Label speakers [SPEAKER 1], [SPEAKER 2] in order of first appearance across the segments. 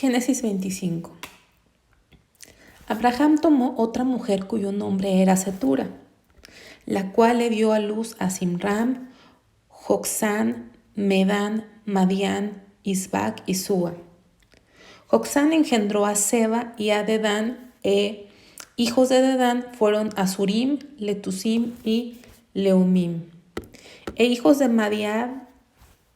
[SPEAKER 1] Génesis 25. Abraham tomó otra mujer cuyo nombre era Cetura, la cual le dio a luz a Zimram, Joksán, Medán, Madián, Isbac y Súa. Joksán engendró a Seba y a Dedán. Hijos de Dedán fueron Asurim, Letusim y Leumim. Hijos de Madián,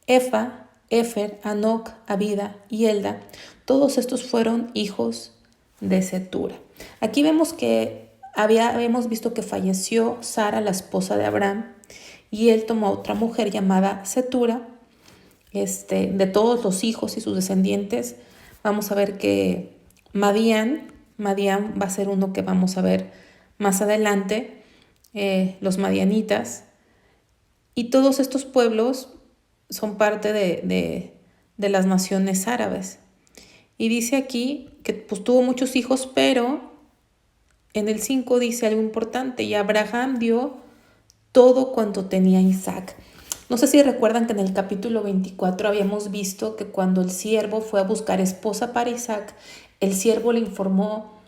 [SPEAKER 1] Efa, Efer, Anoc, Abida y Elda. Todos estos fueron hijos de Cetura. Aquí vemos que habíamos visto que falleció Sara, la esposa de Abraham, y él tomó a otra mujer llamada Cetura. De todos los hijos y sus descendientes, vamos a ver que Madián va a ser uno que vamos a ver más adelante, los madianitas, y todos estos pueblos son parte de las naciones árabes. Y dice aquí que pues tuvo muchos hijos, pero en el 5 dice algo importante: y Abraham dio todo cuanto tenía Isaac. No sé si recuerdan que en el capítulo 24 habíamos visto que cuando el siervo fue a buscar esposa para Isaac, el siervo le informó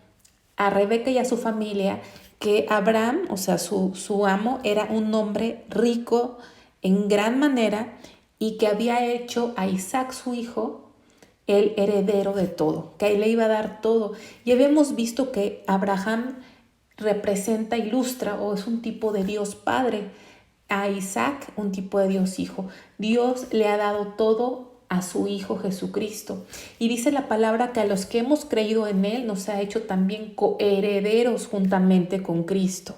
[SPEAKER 1] a Rebeca y a su familia que Abraham, o sea, su amo, era un hombre rico en gran manera y que había hecho a Isaac, su hijo, el heredero de todo, que él le iba a dar todo. Y habíamos visto que Abraham representa, ilustra o es un tipo de Dios Padre, a Isaac un tipo de Dios Hijo. Dios le ha dado todo a su Hijo Jesucristo. Y dice la palabra que a los que hemos creído en Él nos ha hecho también coherederos juntamente con Cristo.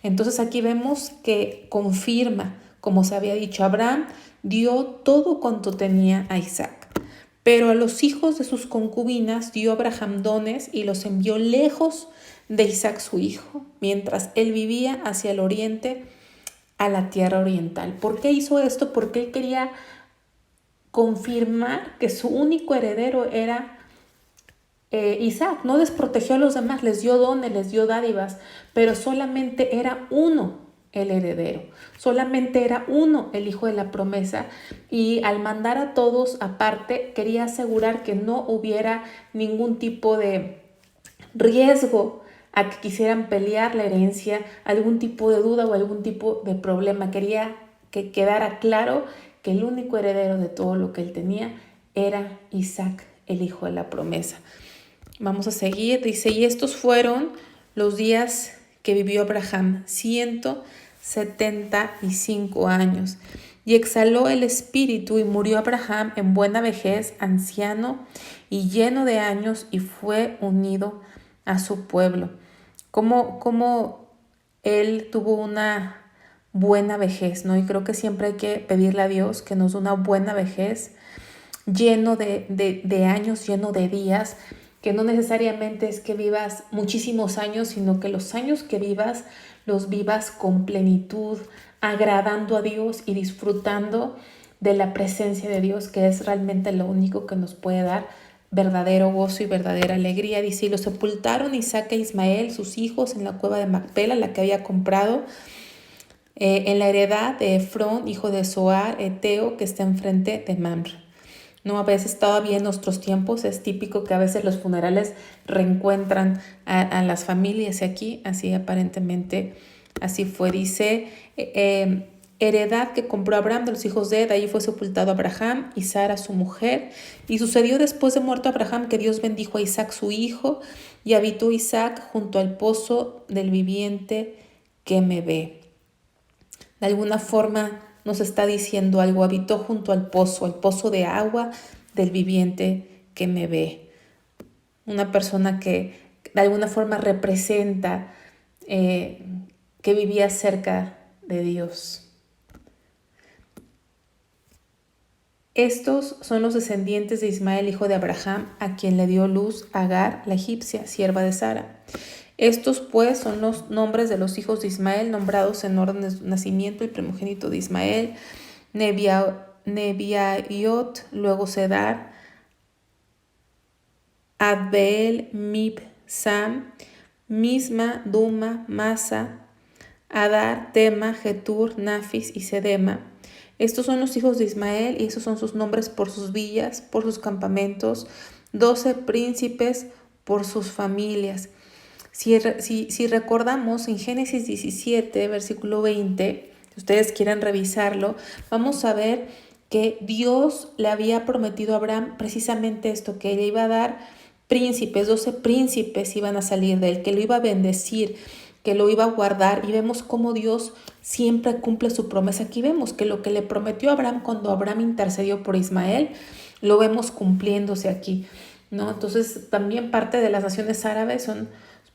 [SPEAKER 1] Entonces aquí vemos que confirma, como se había dicho, Abraham dio todo cuanto tenía a Isaac. Pero a los hijos de sus concubinas dio Abraham dones y los envió lejos de Isaac su hijo, mientras él vivía hacia el oriente, a la tierra oriental. ¿Por qué hizo esto? Porque él quería confirmar que su único heredero era Isaac. No desprotegió a los demás, les dio dones, les dio dádivas, pero solamente era uno el heredero, solamente era uno el hijo de la promesa, y al mandar a todos aparte quería asegurar que no hubiera ningún tipo de riesgo a que quisieran pelear la herencia, algún tipo de duda o algún tipo de problema. Quería que quedara claro que el único heredero de todo lo que él tenía era Isaac, el hijo de la promesa. Vamos a seguir, dice, y estos fueron los días que vivió Abraham, 175 años. Y exhaló el espíritu y murió Abraham en buena vejez, anciano y lleno de años, y fue unido a su pueblo. Como él tuvo una buena vejez, ¿no? Y creo que siempre hay que pedirle a Dios que nos dé una buena vejez, lleno de años, lleno de días, que no necesariamente es que vivas muchísimos años, sino que los años que vivas, los vivas con plenitud, agradando a Dios y disfrutando de la presencia de Dios, que es realmente lo único que nos puede dar verdadero gozo y verdadera alegría. Dice, y lo sepultaron Isaac e Ismael, sus hijos, en la cueva de Macpela, la que había comprado, en la heredad de Efrón, hijo de Zoar, Eteo, que está enfrente de Mamre. No, a veces todavía en nuestros tiempos es típico que a veces los funerales reencuentran a las familias, y aquí así aparentemente así fue. Dice, heredad que compró Abraham de los hijos de Ed, ahí fue sepultado Abraham y Sara su mujer. Y sucedió después de muerto Abraham que Dios bendijo a Isaac su hijo, y habitó Isaac junto al pozo del viviente que me ve. De alguna forma nos está diciendo algo: habitó junto al pozo de agua del viviente que me ve. Una persona que de alguna forma representa que vivía cerca de Dios. Estos son los descendientes de Ismael, hijo de Abraham, a quien le dio luz Agar, la egipcia, sierva de Sara. Estos pues son los nombres de los hijos de Ismael, nombrados en orden de su nacimiento: el primogénito de Ismael, Nebiaiot, luego Sedar, Adbeel, Mibsam, Misma, Duma, Masa, Adar, Tema, Getur, Nafis y Sedema. Estos son los hijos de Ismael, y esos son sus nombres por sus villas, por sus campamentos, 12 príncipes por sus familias. Si recordamos en Génesis 17, versículo 20, si ustedes quieren revisarlo, vamos a ver que Dios le había prometido a Abraham precisamente esto, que le iba a dar príncipes, 12 príncipes iban a salir de él, que lo iba a bendecir, que lo iba a guardar, y vemos cómo Dios siempre cumple su promesa. Aquí vemos que lo que le prometió a Abraham cuando Abraham intercedió por Ismael, lo vemos cumpliéndose aquí, ¿no? Entonces también parte de las naciones árabes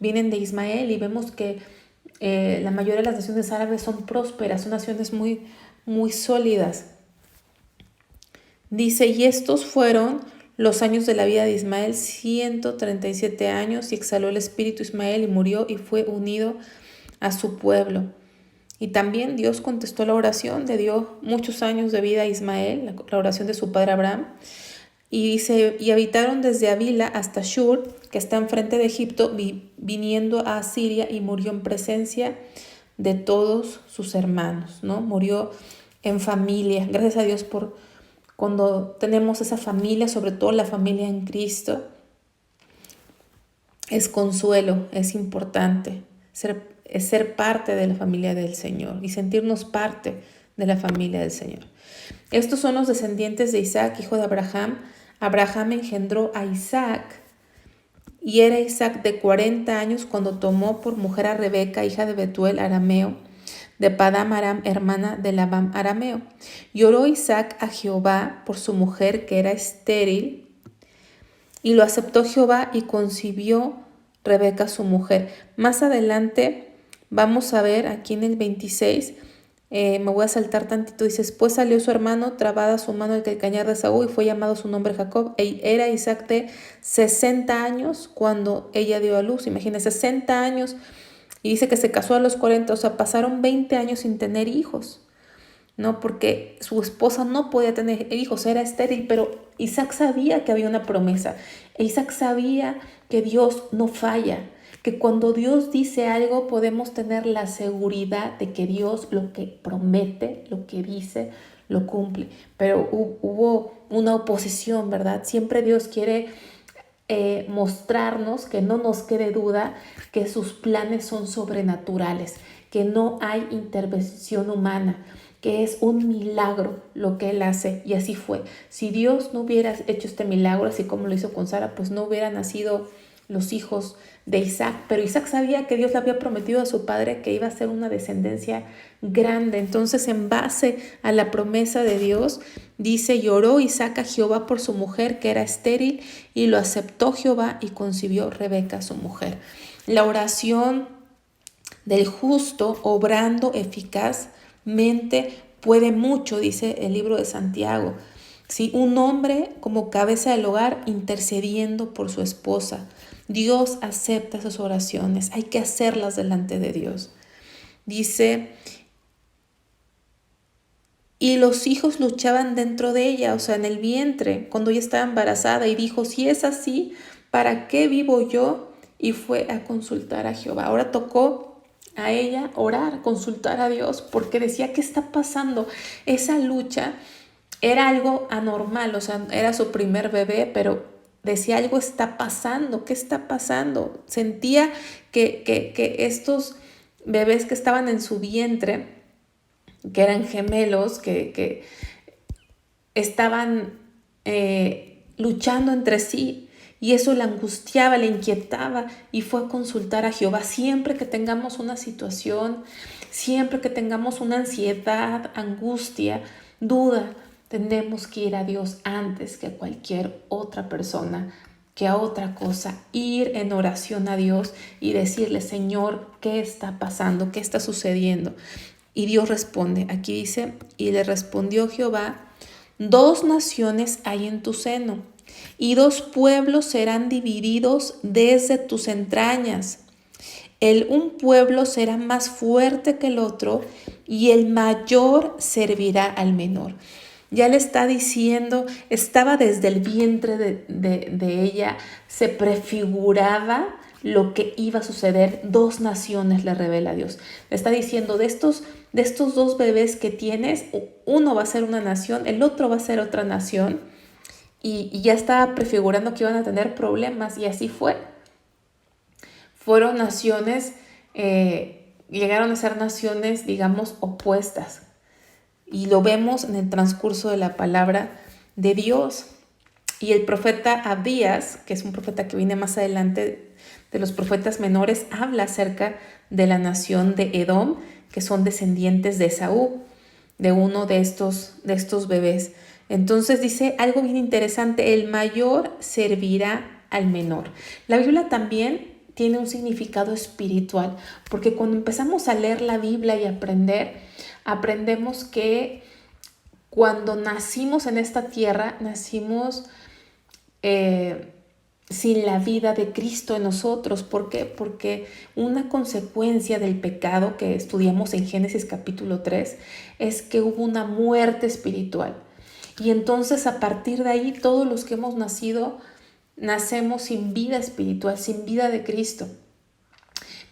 [SPEAKER 1] vienen de Ismael, y vemos que la mayoría de las naciones árabes son prósperas, son naciones muy, muy sólidas. Dice, y estos fueron los años de la vida de Ismael, 137 años, y exhaló el espíritu Ismael y murió y fue unido a su pueblo. Y también Dios contestó la oración, le dio muchos años de vida a Ismael, la oración de su padre Abraham. Y dice, y habitaron desde Avila hasta Shur, que está enfrente de Egipto, viniendo a Asiria, y murió en presencia de todos sus hermanos, ¿no? Murió en familia. Gracias a Dios por cuando tenemos esa familia, sobre todo la familia en Cristo, es consuelo, es importante ser parte de la familia del Señor y sentirnos parte de la familia del Señor. Estos son los descendientes de Isaac, hijo de Abraham. Abraham engendró a Isaac, y era Isaac de 40 años cuando tomó por mujer a Rebeca, hija de Betuel arameo, de Padam Aram, hermana de Labán arameo. Y oró Isaac a Jehová por su mujer, que era estéril, y lo aceptó Jehová, y concibió Rebeca su mujer. Más adelante vamos a ver aquí en el 26, me voy a saltar tantito, dice, después salió su hermano, trabada su mano el cañar de Saúl, y fue llamado su nombre Jacob. Era Isaac de 60 años cuando ella dio a luz. Imagínense, 60 años, y dice que se casó a los 40, o sea, pasaron 20 años sin tener hijos, ¿no? Porque su esposa no podía tener hijos, era estéril, pero Isaac sabía que había una promesa. Isaac sabía que Dios no falla, que cuando Dios dice algo podemos tener la seguridad de que Dios lo que promete, lo que dice, lo cumple. Pero hubo una oposición, ¿verdad? Siempre Dios quiere mostrarnos, que no nos quede duda, que sus planes son sobrenaturales, que no hay intervención humana, que es un milagro lo que Él hace, y así fue. Si Dios no hubiera hecho este milagro, así como lo hizo con Sara, pues no hubieran nacido los hijos de Isaac. Pero Isaac sabía que Dios le había prometido a su padre que iba a ser una descendencia grande. Entonces, en base a la promesa de Dios, dice, y oró Isaac a Jehová por su mujer, que era estéril, y lo aceptó Jehová, y concibió Rebeca su mujer. La oración del justo, obrando eficazmente, puede mucho, dice el libro de Santiago. ¿Sí? Un hombre como cabeza del hogar intercediendo por su esposa. Dios acepta esas oraciones, hay que hacerlas delante de Dios. Dice, y los hijos luchaban dentro de ella, o sea, en el vientre, cuando ella estaba embarazada, y dijo, si es así, ¿para qué vivo yo? Y fue a consultar a Jehová. Ahora tocó a ella orar, consultar a Dios, porque decía, ¿qué está pasando? Esa lucha era algo anormal, o sea, era su primer bebé, pero decía, algo está pasando. ¿Qué está pasando? Sentía que estos bebés que estaban en su vientre, que eran gemelos, que estaban luchando entre sí, y eso la angustiaba, la inquietaba, y fue a consultar a Jehová. Siempre que tengamos una situación, siempre que tengamos una ansiedad, angustia, duda, tenemos que ir a Dios antes que a cualquier otra persona, que a otra cosa. Ir en oración a Dios y decirle, Señor, ¿qué está pasando? ¿Qué está sucediendo? Y Dios responde. Aquí dice, y le respondió Jehová, 2 naciones hay en tu seno, y 2 pueblos serán divididos desde tus entrañas. Un pueblo será más fuerte que el otro, y el mayor servirá al menor. Ya le está diciendo, estaba desde el vientre de ella, se prefiguraba lo que iba a suceder. 2 naciones le revela Dios. Le está diciendo, de estos 2 bebés que tienes, uno va a ser una nación, el otro va a ser otra nación. y ya estaba prefigurando que iban a tener problemas, y así fue. Fueron naciones, llegaron a ser naciones, digamos, opuestas. Y lo vemos en el transcurso de la palabra de Dios. Y el profeta Abdías, que es un profeta que viene más adelante de los profetas menores, habla acerca de la nación de Edom, que son descendientes de Esaú, de uno de estos bebés. Entonces dice algo bien interesante: el mayor servirá al menor. La Biblia también tiene un significado espiritual, porque cuando empezamos a leer la Biblia y aprendemos que cuando nacimos en esta tierra, nacimos sin la vida de Cristo en nosotros. ¿Por qué? Porque una consecuencia del pecado que estudiamos en Génesis capítulo 3 es que hubo una muerte espiritual. Y entonces a partir de ahí todos los que hemos nacido nacemos sin vida espiritual, sin vida de Cristo.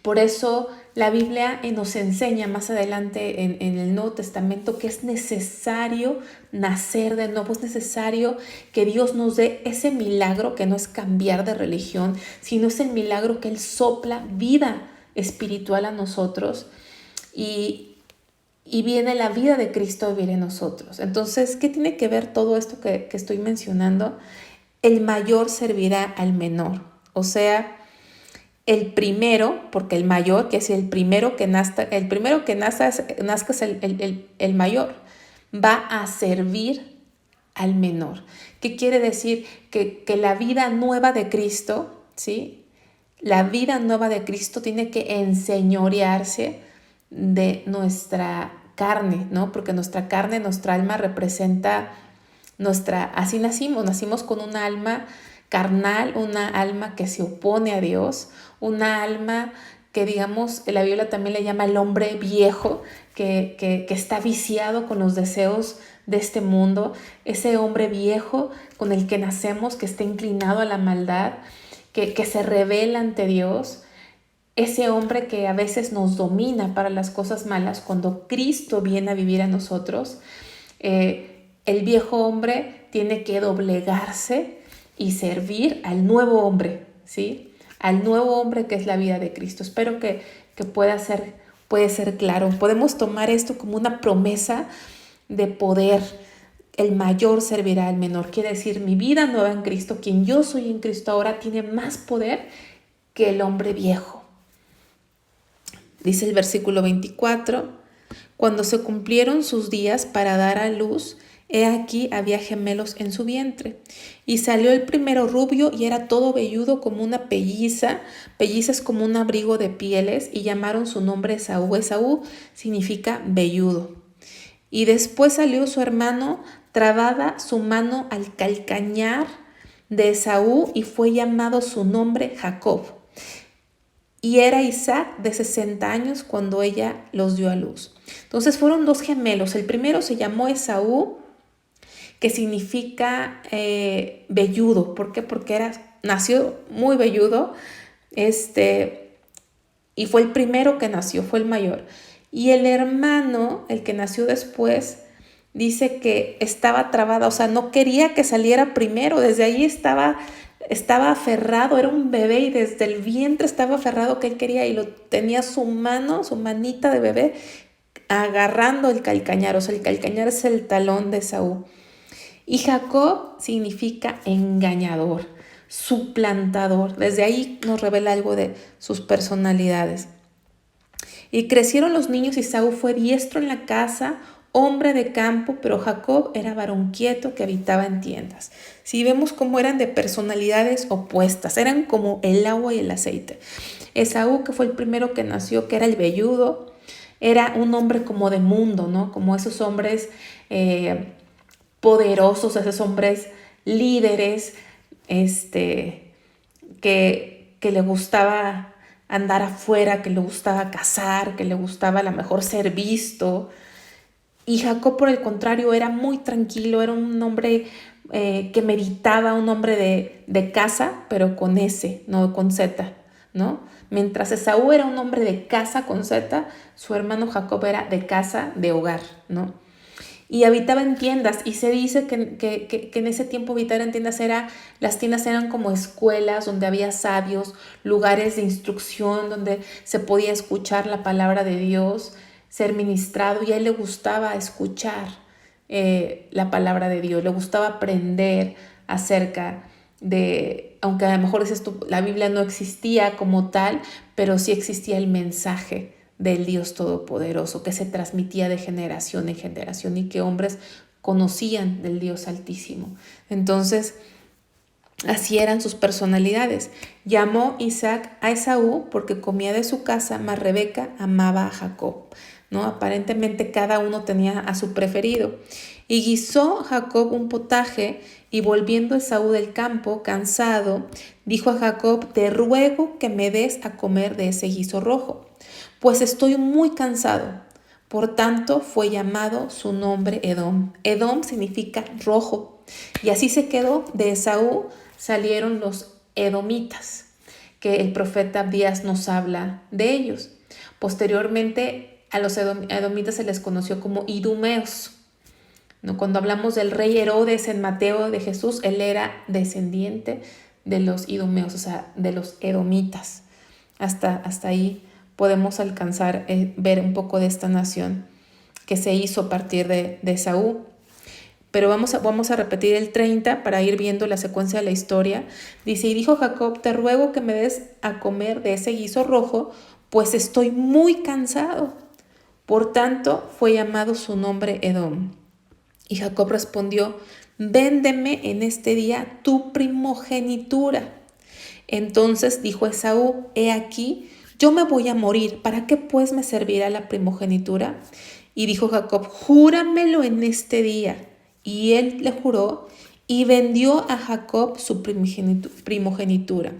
[SPEAKER 1] Por eso la Biblia nos enseña más adelante en el Nuevo Testamento que es necesario nacer de nuevo, es necesario que Dios nos dé ese milagro que no es cambiar de religión, sino es el milagro que Él sopla vida espiritual a nosotros y viene la vida de Cristo a vivir en nosotros. Entonces, ¿qué tiene que ver todo esto que estoy mencionando? El mayor servirá al menor, o sea, el primero, porque el mayor, que es el primero que nazca es el mayor, va a servir al menor. ¿Qué quiere decir? Que la vida nueva de Cristo, ¿sí? La vida nueva de Cristo tiene que enseñorearse de nuestra carne, ¿no? Porque nuestra carne, nuestra alma representa así nacimos con un alma carnal, una alma que se opone a Dios, una alma que, digamos, la Biblia también le llama el hombre viejo, que está viciado con los deseos de este mundo, ese hombre viejo con el que nacemos, que está inclinado a la maldad, que se rebela ante Dios, ese hombre que a veces nos domina para las cosas malas. Cuando Cristo viene a vivir a nosotros, el viejo hombre tiene que doblegarse y servir al nuevo hombre, ¿sí? Al nuevo hombre que es la vida de Cristo. Espero que puede ser claro. Podemos tomar esto como una promesa de poder. El mayor servirá al menor. Quiere decir, mi vida nueva en Cristo, quien yo soy en Cristo ahora, tiene más poder que el hombre viejo. Dice el versículo 24, cuando se cumplieron sus días para dar a luz, he aquí había gemelos en su vientre. Y salió el primero rubio y era todo velludo como una pelliza. Pelliza es como un abrigo de pieles, y llamaron su nombre Esaú. Esaú significa velludo. Y después salió su hermano, trabada su mano al calcañar de Esaú, y fue llamado su nombre Jacob. Y era Isaac de 60 años cuando ella los dio a luz. Entonces fueron dos gemelos. El primero se llamó Esaú, que significa velludo. ¿Por qué? Porque nació muy velludo, y fue el primero que nació, fue el mayor. Y el hermano, el que nació después, dice que estaba trabada, o sea, no quería que saliera primero. Desde ahí estaba aferrado, era un bebé, y desde el vientre estaba aferrado que él quería, y lo tenía su manita de bebé, agarrando el calcañar. O sea, el calcañar es el talón de Esaú. Y Jacob significa engañador, suplantador. Desde ahí nos revela algo de sus personalidades. Y crecieron los niños, y Esaú fue diestro en la casa, hombre de campo, pero Jacob era varón quieto que habitaba en tiendas. Si vemos cómo eran de personalidades opuestas, eran como el agua y el aceite. Esaú, que fue el primero que nació, que era el velludo, era un hombre como de mundo, ¿no? Como esos hombres poderosos, esos hombres líderes, que le gustaba andar afuera, que le gustaba cazar, que le gustaba a lo mejor ser visto. Y Jacob, por el contrario, era muy tranquilo, era un hombre que meditaba, un hombre de casa, pero con S, no con Z, ¿no? Mientras Esaú era un hombre de casa con Z, su hermano Jacob era de casa, de hogar, ¿no? y habitaba en tiendas, y se dice que en ese tiempo habitar en tiendas las tiendas eran como escuelas donde había sabios, lugares de instrucción donde se podía escuchar la palabra de Dios, ser ministrado, y a él le gustaba escuchar la palabra de Dios, le gustaba aprender acerca de, aunque a lo mejor dices tú, la Biblia no existía como tal, pero sí existía el mensaje del Dios Todopoderoso que se transmitía de generación en generación y que hombres conocían del Dios Altísimo. Entonces, así eran sus personalidades. Llamó Isaac a Esaú porque comía de su casa, mas Rebeca amaba a Jacob, ¿no? Aparentemente cada uno tenía a su preferido. Y guisó Jacob un potaje, y volviendo Esaú del campo, cansado, dijo a Jacob: te ruego que me des a comer de ese guiso rojo, pues estoy muy cansado. Por tanto, fue llamado su nombre Edom. Edom significa rojo. Y así se quedó. De Esaú salieron los edomitas, que el profeta Abdías nos habla de ellos. Posteriormente, a los edomitas se les conoció como idumeos, ¿no? Cuando hablamos del rey Herodes en Mateo de Jesús, él era descendiente de los idumeos, o sea, de los edomitas. Hasta ahí podemos alcanzar ver un poco de esta nación que se hizo a partir de Esaú. Pero vamos a repetir el 30 para ir viendo la secuencia de la historia. Dice: y dijo Jacob: te ruego que me des a comer de ese guiso rojo, pues estoy muy cansado. Por tanto, fue llamado su nombre Edom. Y Jacob respondió: véndeme en este día tu primogenitura. Entonces dijo Esaú: he aquí, yo me voy a morir, ¿para qué pues me servirá la primogenitura? Y dijo Jacob: júramelo en este día. Y él le juró, y vendió a Jacob su primogenitura.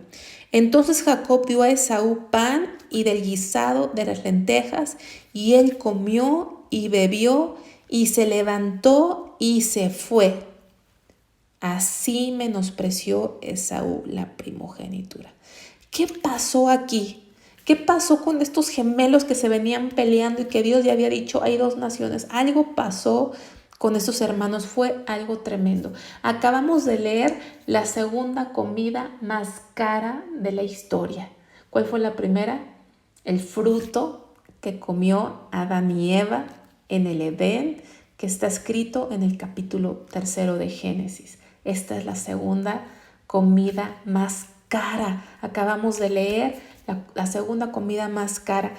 [SPEAKER 1] Entonces Jacob dio a Esaú pan y del guisado de las lentejas, y él comió y bebió, y se levantó y se fue. Así menospreció Esaú la primogenitura. ¿Qué pasó aquí? ¿Qué pasó con estos gemelos que se venían peleando y que Dios ya había dicho: hay dos naciones? Algo pasó con estos hermanos, fue algo tremendo. Acabamos de leer la segunda comida más cara de la historia. ¿Cuál fue la primera? El fruto que comió Adán y Eva en el Edén, que está escrito en el capítulo 3 de Génesis. Esta es la segunda comida más cara. Acabamos de leer la segunda comida más cara.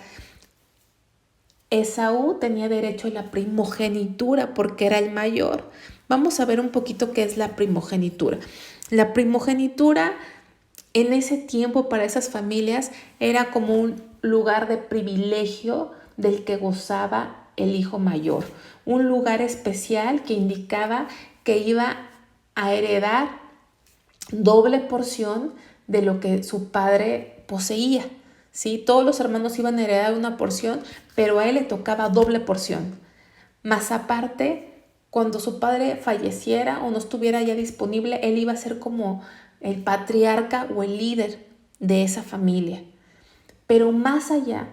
[SPEAKER 1] Esaú tenía derecho a la primogenitura porque era el mayor. Vamos a ver un poquito qué es la primogenitura. La primogenitura en ese tiempo para esas familias era como un lugar de privilegio del que gozaba el hijo mayor. Un lugar especial que indicaba que iba a heredar doble porción de lo que su padre poseía. ¿Sí? Todos los hermanos iban a heredar una porción, pero a él le tocaba doble porción. Más aparte, cuando su padre falleciera o no estuviera ya disponible, él iba a ser como el patriarca o el líder de esa familia. Pero más allá,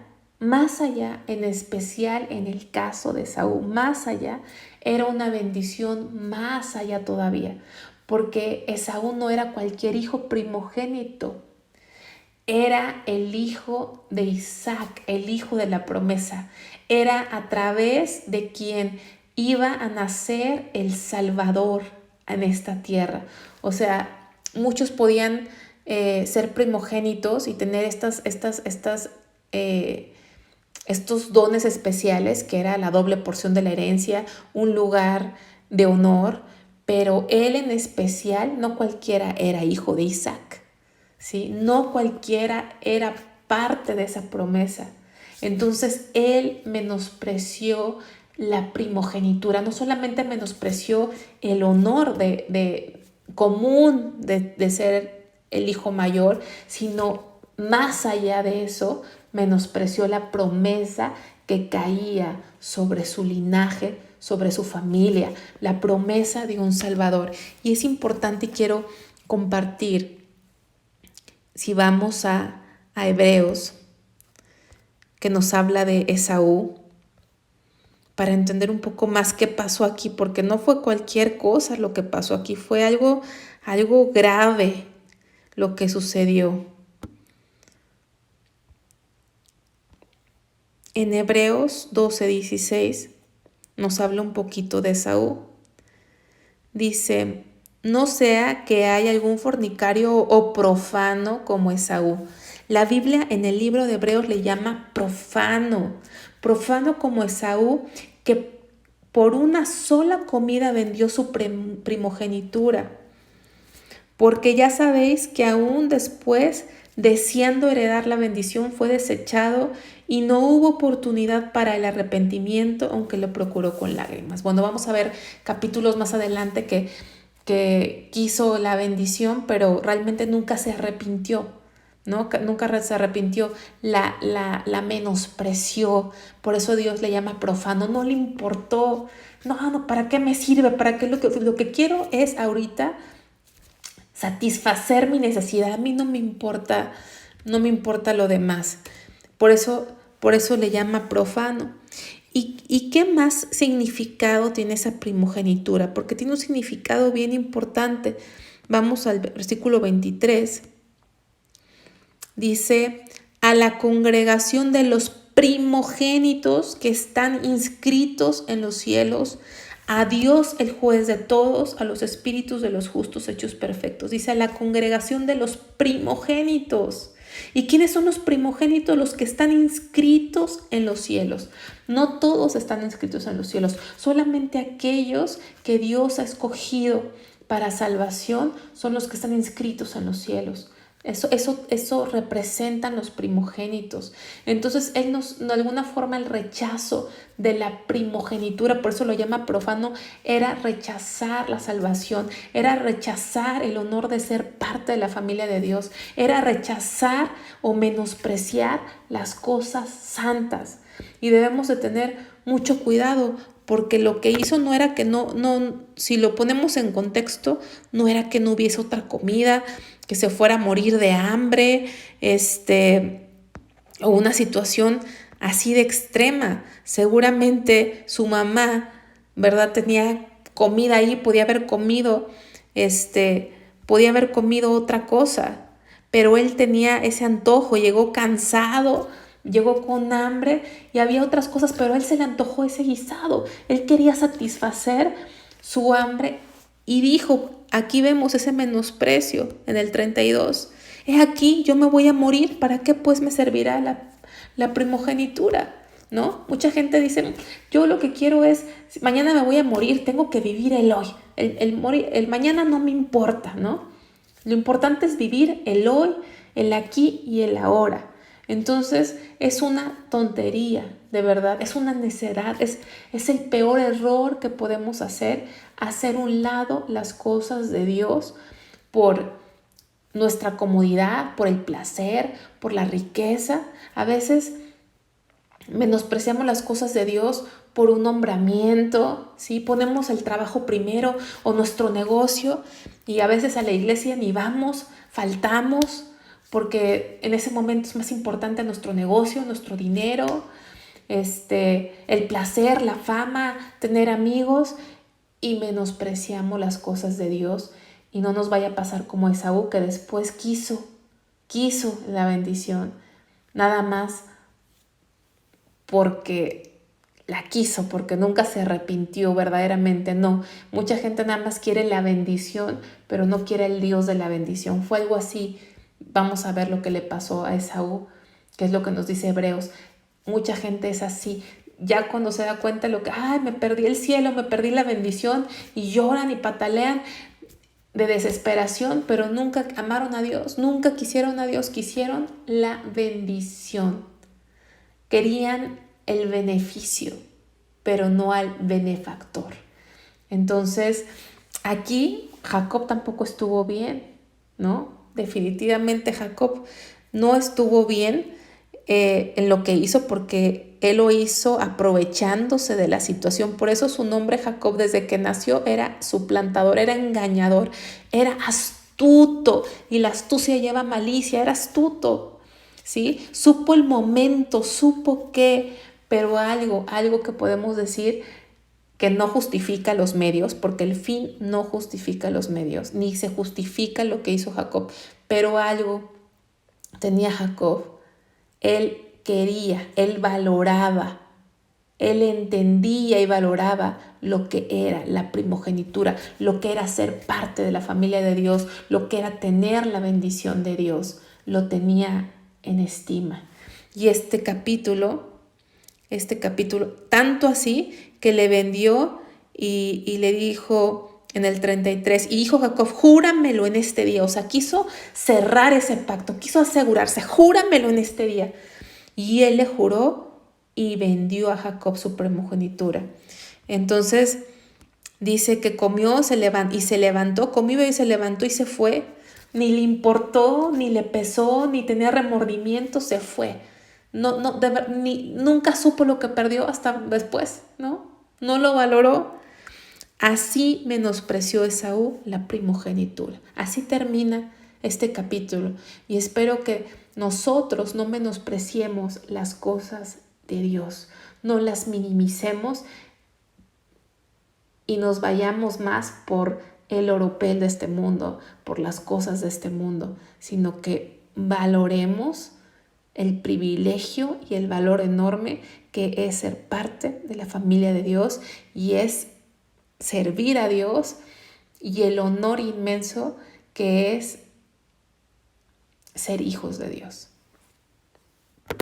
[SPEAKER 1] en especial en el caso de Saúl, más allá, era una bendición más allá todavía, porque Esaú no era cualquier hijo primogénito, era el hijo de Isaac, el hijo de la promesa. Era a través de quien iba a nacer el Salvador en esta tierra. O sea, muchos podían ser primogénitos y tener estos dones especiales, que era la doble porción de la herencia, un lugar de honor, pero él en especial, no cualquiera era hijo de Isaac. ¿Sí? No cualquiera era parte de esa promesa. Entonces él menospreció la primogenitura, no solamente menospreció el honor común de ser el hijo mayor, sino más allá de eso, menospreció la promesa que caía sobre su linaje, sobre su familia, la promesa de un Salvador. Y es importante y quiero compartir. Si vamos a Hebreos, que nos habla de Esaú, para entender un poco más qué pasó aquí, porque no fue cualquier cosa lo que pasó aquí, fue algo grave lo que sucedió. En Hebreos 12:16 nos habla un poquito de Esaú. Dice, no sea que haya algún fornicario o profano como Esaú. La Biblia en el libro de Hebreos le llama profano como Esaú, que por una sola comida vendió su primogenitura. Porque ya sabéis que aún después, deseando heredar la bendición, fue desechado y no hubo oportunidad para el arrepentimiento, aunque lo procuró con lágrimas. Bueno, vamos a ver capítulos más adelante que quiso la bendición, pero realmente nunca se arrepintió, ¿no? Nunca se arrepintió, la menospreció. Por eso Dios le llama profano, no le importó. No, ¿para qué me sirve? ¿Para qué? Lo que quiero es ahorita satisfacer mi necesidad. A mí no me importa lo demás. Por eso le llama profano. ¿Y qué más significado tiene esa primogenitura? Porque tiene un significado bien importante. Vamos al versículo 23. Dice, a la congregación de los primogénitos que están inscritos en los cielos, a Dios el juez de todos, a los espíritus de los justos hechos perfectos. Dice, a la congregación de los primogénitos. ¿Y quiénes son los primogénitos? Los que están inscritos en los cielos. No todos están inscritos en los cielos, solamente aquellos que Dios ha escogido para salvación son los que están inscritos en los cielos. Eso representan los primogénitos. Entonces, de alguna forma, el rechazo de la primogenitura, por eso lo llama profano, era rechazar la salvación, era rechazar el honor de ser parte de la familia de Dios, era rechazar o menospreciar las cosas santas. Y debemos de tener mucho cuidado, porque lo que hizo no era que si lo ponemos en contexto, no era que no hubiese otra comida, que se fuera a morir de hambre, o una situación así de extrema. Seguramente su mamá, ¿verdad? Tenía comida ahí, podía haber comido otra cosa, pero él tenía ese antojo, llegó cansado, llegó con hambre y había otras cosas, pero a él se le antojó ese guisado. Él quería satisfacer su hambre y dijo, aquí vemos ese menosprecio en el 32. He aquí, yo me voy a morir, ¿para qué pues me servirá la primogenitura? ¿No? Mucha gente dice, yo lo que quiero es, mañana me voy a morir, tengo que vivir el hoy. El mañana no me importa, ¿no? Lo importante es vivir el hoy, el aquí y el ahora. Entonces es una tontería, de verdad, es una necedad, es el peor error que podemos hacer un lado las cosas de Dios por nuestra comodidad, por el placer, por la riqueza. A veces menospreciamos las cosas de Dios por un nombramiento, ¿sí? Ponemos el trabajo primero o nuestro negocio y a veces a la iglesia ni vamos, faltamos, porque en ese momento es más importante nuestro negocio, nuestro dinero, el placer, la fama, tener amigos, y menospreciamos las cosas de Dios y no nos vaya a pasar como Esaú, que después quiso la bendición, nada más porque la quiso, porque nunca se arrepintió verdaderamente. No, mucha gente nada más quiere la bendición, pero no quiere el Dios de la bendición. Fue algo así. Vamos a ver lo que le pasó a Esaú, que es lo que nos dice Hebreos. Mucha gente es así. Ya cuando se da cuenta de me perdí el cielo, me perdí la bendición, y lloran y patalean de desesperación, pero nunca amaron a Dios, nunca quisieron a Dios, quisieron la bendición. Querían el beneficio, pero no al benefactor. Entonces, aquí Jacob tampoco estuvo bien, ¿no? Definitivamente Jacob no estuvo bien en lo que hizo, porque él lo hizo aprovechándose de la situación. Por eso su nombre Jacob desde que nació era suplantador, era engañador, era astuto, y la astucia lleva malicia, era astuto, ¿sí? Supo el momento, supo qué pero algo que podemos decir que no justifica los medios, porque el fin no justifica los medios, ni se justifica lo que hizo Jacob, pero algo tenía Jacob. Él quería, él valoraba, él entendía y valoraba lo que era la primogenitura, lo que era ser parte de la familia de Dios, lo que era tener la bendición de Dios. Lo tenía en estima. Y este capítulo, tanto así que le vendió y le dijo en el 33, y dijo Jacob, júramelo en este día. O sea, quiso cerrar ese pacto, quiso asegurarse, júramelo en este día. Y él le juró y vendió a Jacob su primogenitura. Entonces dice que comió y se levantó, comió y se levantó y se fue. Ni le importó, ni le pesó, ni tenía remordimiento, se fue. Nunca supo lo que perdió hasta después, ¿no? No lo valoró. Así menospreció Esaú la primogenitura. Así termina este capítulo. Y espero que nosotros no menospreciemos las cosas de Dios, no las minimicemos y nos vayamos más por el oropel de este mundo, por las cosas de este mundo, sino que valoremos el privilegio y el valor enorme que es ser parte de la familia de Dios y es servir a Dios, y el honor inmenso que es ser hijos de Dios.